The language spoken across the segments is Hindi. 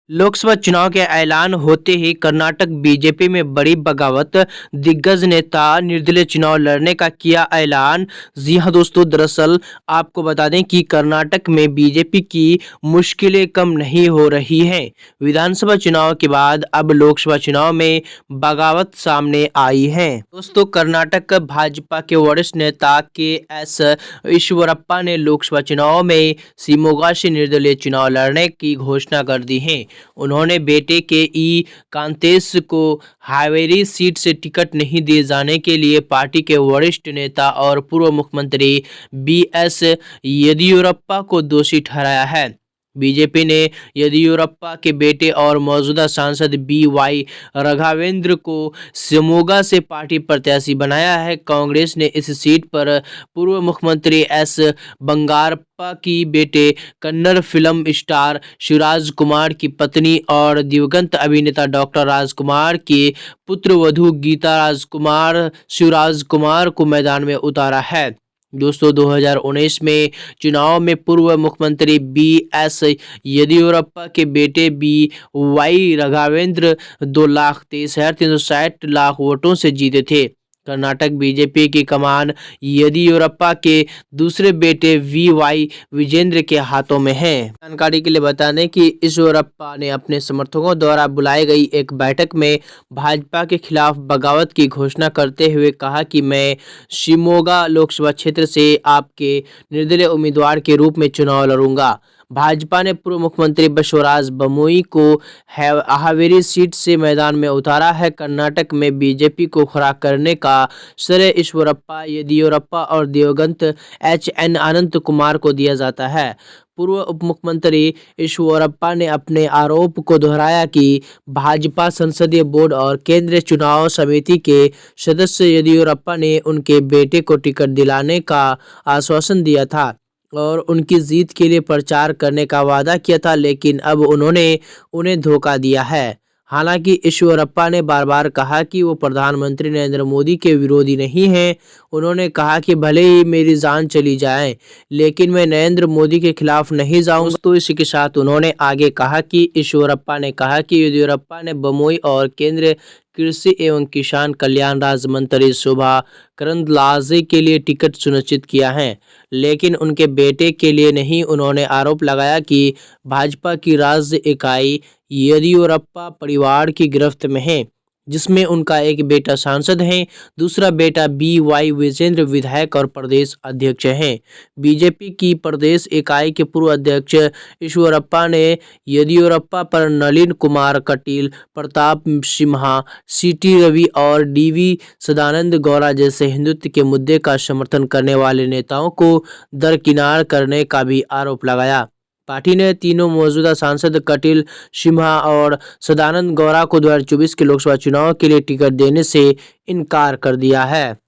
लोकसभा चुनाव के ऐलान होते ही कर्नाटक बीजेपी में बड़ी बगावत। दिग्गज नेता निर्दलीय चुनाव लड़ने का किया ऐलान। जी हां दोस्तों, दरअसल आपको बता दें कि कर्नाटक में बीजेपी की मुश्किलें कम नहीं हो रही हैं। विधानसभा चुनाव के बाद अब लोकसभा चुनाव में बगावत सामने आई है। दोस्तों, कर्नाटक भाजपा के वरिष्ठ नेता के एस ईश्वरप्पा ने लोकसभा चुनाव में शिमोगा से निर्दलीय चुनाव लड़ने की घोषणा कर दी है। उन्होंने बेटे के ई कांतेश को हावेरी सीट से टिकट नहीं दिए जाने के लिए पार्टी के वरिष्ठ नेता और पूर्व मुख्यमंत्री बी.एस. येदियुरप्पा को दोषी ठहराया है। बीजेपी ने येदियुरप्पा के बेटे और मौजूदा सांसद बी.वाई. राघवेंद्र को शिमोगा से पार्टी प्रत्याशी बनाया है। कांग्रेस ने इस सीट पर पूर्व मुख्यमंत्री एस. बंगारप्पा की बेटे, कन्नड़ फिल्म स्टार शिवराज कुमार की पत्नी और दिवंगत अभिनेता डॉक्टर राजकुमार के पुत्रवधू गीता राजकुमार शिवराज कुमार को मैदान में उतारा है। दोस्तों, 2019 में चुनाव में पूर्व मुख्यमंत्री बी.एस. येदियुरप्पा के बेटे बी.वाई. राघवेंद्र 2,23,360 वोटों से जीते थे। कर्नाटक बीजेपी की कमान येदियुरप्पा के दूसरे बेटे वी.वाई. विजेंद्र के हाथों में है। जानकारी के लिए बता दें कि ईश्वरप्पा ने अपने समर्थकों द्वारा बुलाई गई एक बैठक में भाजपा के खिलाफ बगावत की घोषणा करते हुए कहा कि मैं शिमोगा लोकसभा क्षेत्र से आपके निर्दलीय उम्मीदवार के रूप में चुनाव लड़ूंगा। भाजपा ने पूर्व मुख्यमंत्री बसवराज बोम्मई को हावेरी सीट से मैदान में उतारा है। कर्नाटक में बीजेपी को खड़ा करने का श्रेय ईश्वरप्पा, येदियुरप्पा और दिवंगत एच.एन. अनंत कुमार को दिया जाता है। पूर्व उप मुख्यमंत्री ईश्वरप्पा ने अपने आरोप को दोहराया कि भाजपा संसदीय बोर्ड और केंद्रीय चुनाव समिति के सदस्य येदियुरप्पा ने उनके बेटे को टिकट दिलाने का आश्वासन दिया था और उनकी जीत के लिए प्रचार करने का वादा किया था, लेकिन अब उन्होंने उन्हें धोखा दिया है। हालांकि ईश्वरप्पा ने बार बार कहा कि वो प्रधानमंत्री नरेंद्र मोदी के विरोधी नहीं हैं। उन्होंने कहा कि भले ही मेरी जान चली जाए, लेकिन मैं नरेंद्र मोदी के खिलाफ नहीं जाऊंगा। तो इसी के साथ उन्होंने आगे कहा कि ईश्वरप्पा ने कहा कि येदियुरप्पा ने बोम्मई और केंद्रीय कृषि एवं किसान कल्याण राज्य मंत्री शोभा करंदलाजे के लिए टिकट सुनिश्चित किया है, लेकिन उनके बेटे के लिए नहीं। उन्होंने आरोप लगाया कि भाजपा की राज्य इकाई येदियुरप्पा परिवार की गिरफ्त में है, जिसमें उनका एक बेटा सांसद है, दूसरा बेटा बी.वाई. विजेंद्र विधायक और प्रदेश अध्यक्ष हैं। बीजेपी की प्रदेश इकाई के पूर्व अध्यक्ष ईश्वरप्पा ने येदियुरप्पा पर नलिन कुमार कटील, प्रताप सिम्हा, सी.टी. रवि और डी.वी. सदानंद गौड़ा जैसे हिंदुत्व के मुद्दे का समर्थन करने वाले नेताओं को दरकिनार करने का भी आरोप लगाया। पार्टी ने तीनों मौजूदा सांसद कटील, सिम्हा और सदानंद गौड़ा को 2024 के लोकसभा चुनाव के लिए टिकट देने से इनकार कर दिया है।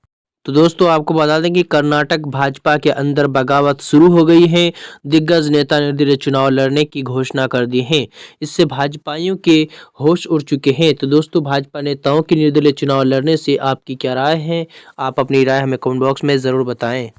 तो दोस्तों, आपको बता दें कि कर्नाटक भाजपा के अंदर बगावत शुरू हो गई है। दिग्गज नेता निर्दलीय चुनाव लड़ने की घोषणा कर दी है। इससे भाजपाइयों के होश उड़ चुके हैं। तो दोस्तों, भाजपा नेताओं की निर्दलीय चुनाव लड़ने से आपकी क्या राय है? आप अपनी राय हमें कमेंट बॉक्स में ज़रूर बताएं।